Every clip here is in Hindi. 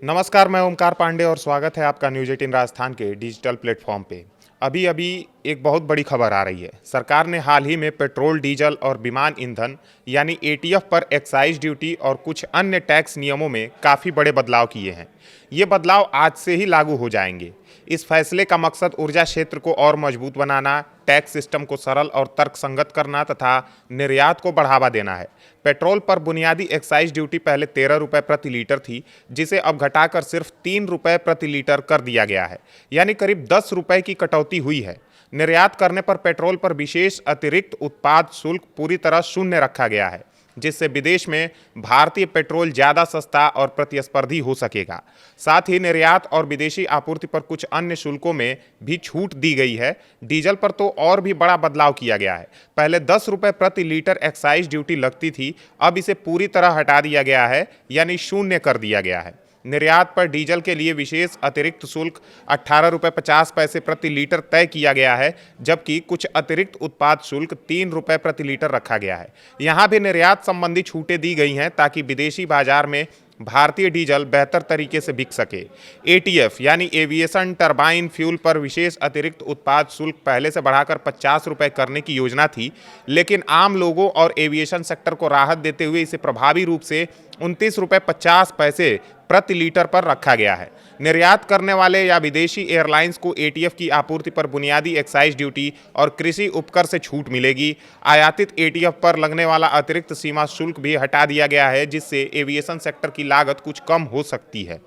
नमस्कार, मैं ओमकार पांडे और स्वागत है आपका न्यूज़ 18 राजस्थान के डिजिटल प्लेटफॉर्म पे। अभी अभी एक बहुत बड़ी खबर आ रही है। सरकार ने हाल ही में पेट्रोल, डीजल और विमान ईंधन यानी एटीएफ पर एक्साइज ड्यूटी और कुछ अन्य टैक्स नियमों में काफ़ी बड़े बदलाव किए हैं। ये बदलाव आज से ही लागू हो जाएंगे। इस फैसले का मकसद ऊर्जा क्षेत्र को और मजबूत बनाना, टैक्स सिस्टम को सरल और तर्कसंगत करना तथा निर्यात को बढ़ावा देना है। पेट्रोल पर बुनियादी एक्साइज ड्यूटी पहले 13 रुपये प्रति लीटर थी, जिसे अब घटाकर सिर्फ 3 रुपये प्रति लीटर कर दिया गया है, यानी करीब 10 रुपये की कटौती हुई है। निर्यात करने पर पेट्रोल पर विशेष अतिरिक्त उत्पाद शुल्क पूरी तरह शून्य रखा गया है, जिससे विदेश में भारतीय पेट्रोल ज़्यादा सस्ता और प्रतिस्पर्धी हो सकेगा। साथ ही निर्यात और विदेशी आपूर्ति पर कुछ अन्य शुल्कों में भी छूट दी गई है। डीजल पर तो और भी बड़ा बदलाव किया गया है। पहले 10 रुपये प्रति लीटर एक्साइज ड्यूटी लगती थी, अब इसे पूरी तरह हटा दिया गया है, यानी शून्य कर दिया गया है। निर्यात पर डीजल के लिए विशेष अतिरिक्त शुल्क 18 रुपये 50 पैसे प्रति लीटर तय किया गया है, जबकि कुछ अतिरिक्त उत्पाद शुल्क 3 रुपये प्रति लीटर रखा गया है। यहाँ भी निर्यात संबंधी छूटें दी गई हैं ताकि विदेशी बाजार में भारतीय डीजल बेहतर तरीके से बिक सके। एटीएफ यानी एविएशन टरबाइन फ्यूल पर विशेष अतिरिक्त उत्पाद शुल्क पहले से बढ़ाकर 50 रुपये करने की योजना थी, लेकिन आम लोगों और एविएशन सेक्टर को राहत देते हुए इसे प्रभावी रूप से 29 रुपये 50 पैसे प्रति लीटर पर रखा गया है। निर्यात करने वाले या विदेशी एयरलाइंस को एटीएफ की आपूर्ति पर बुनियादी एक्साइज ड्यूटी और कृषि उपकर से छूट मिलेगी। आयातित एटीएफ पर लगने वाला अतिरिक्त सीमा शुल्क भी हटा दिया गया है, जिससे एविएशन सेक्टर की लागत कुछ कम हो सकती है।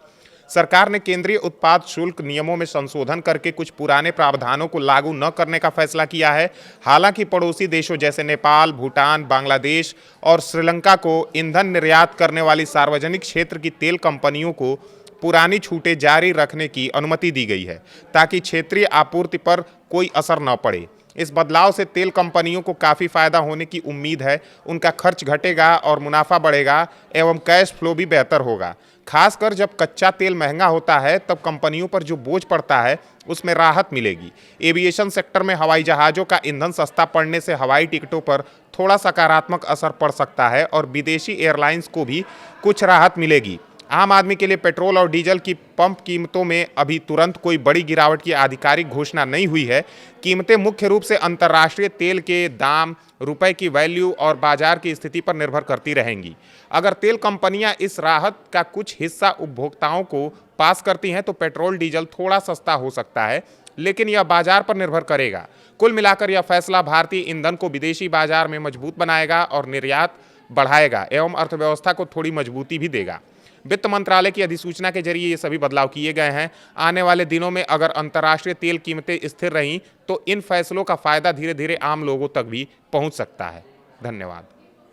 सरकार ने केंद्रीय उत्पाद शुल्क नियमों में संशोधन करके कुछ पुराने प्रावधानों को लागू न करने का फैसला किया है। हालांकि पड़ोसी देशों जैसे नेपाल, भूटान, बांग्लादेश और श्रीलंका को ईंधन निर्यात करने वाली सार्वजनिक क्षेत्र की तेल कंपनियों को पुरानी छूटें जारी रखने की अनुमति दी गई है, ताकि क्षेत्रीय आपूर्ति पर कोई असर न पड़े। इस बदलाव से तेल कंपनियों को काफ़ी फायदा होने की उम्मीद है। उनका खर्च घटेगा और मुनाफा बढ़ेगा एवं कैश फ्लो भी बेहतर होगा। खासकर जब कच्चा तेल महंगा होता है, तब कंपनियों पर जो बोझ पड़ता है उसमें राहत मिलेगी। एविएशन सेक्टर में हवाई जहाज़ों का ईंधन सस्ता पड़ने से हवाई टिकटों पर थोड़ा सकारात्मक असर पड़ सकता है और विदेशी एयरलाइंस को भी कुछ राहत मिलेगी। आम आदमी के लिए पेट्रोल और डीजल की पंप कीमतों में अभी तुरंत कोई बड़ी गिरावट की आधिकारिक घोषणा नहीं हुई है। कीमतें मुख्य रूप से अंतर्राष्ट्रीय तेल के दाम, रुपए की वैल्यू और बाजार की स्थिति पर निर्भर करती रहेंगी। अगर तेल कंपनियां इस राहत का कुछ हिस्सा उपभोक्ताओं को पास करती हैं तो पेट्रोल डीजल थोड़ा सस्ता हो सकता है, लेकिन यह बाजार पर निर्भर करेगा। कुल मिलाकर यह फैसला भारतीय ईंधन को विदेशी बाजार में मजबूत बनाएगा और निर्यात बढ़ाएगा एवं अर्थव्यवस्था को थोड़ी मजबूती भी देगा। वित्त मंत्रालय की अधिसूचना के जरिए ये सभी बदलाव किए गए हैं। आने वाले दिनों में अगर अंतर्राष्ट्रीय तेल कीमतें स्थिर रहीं तो इन फैसलों का फायदा धीरे धीरे आम लोगों तक भी पहुंच सकता है। धन्यवाद।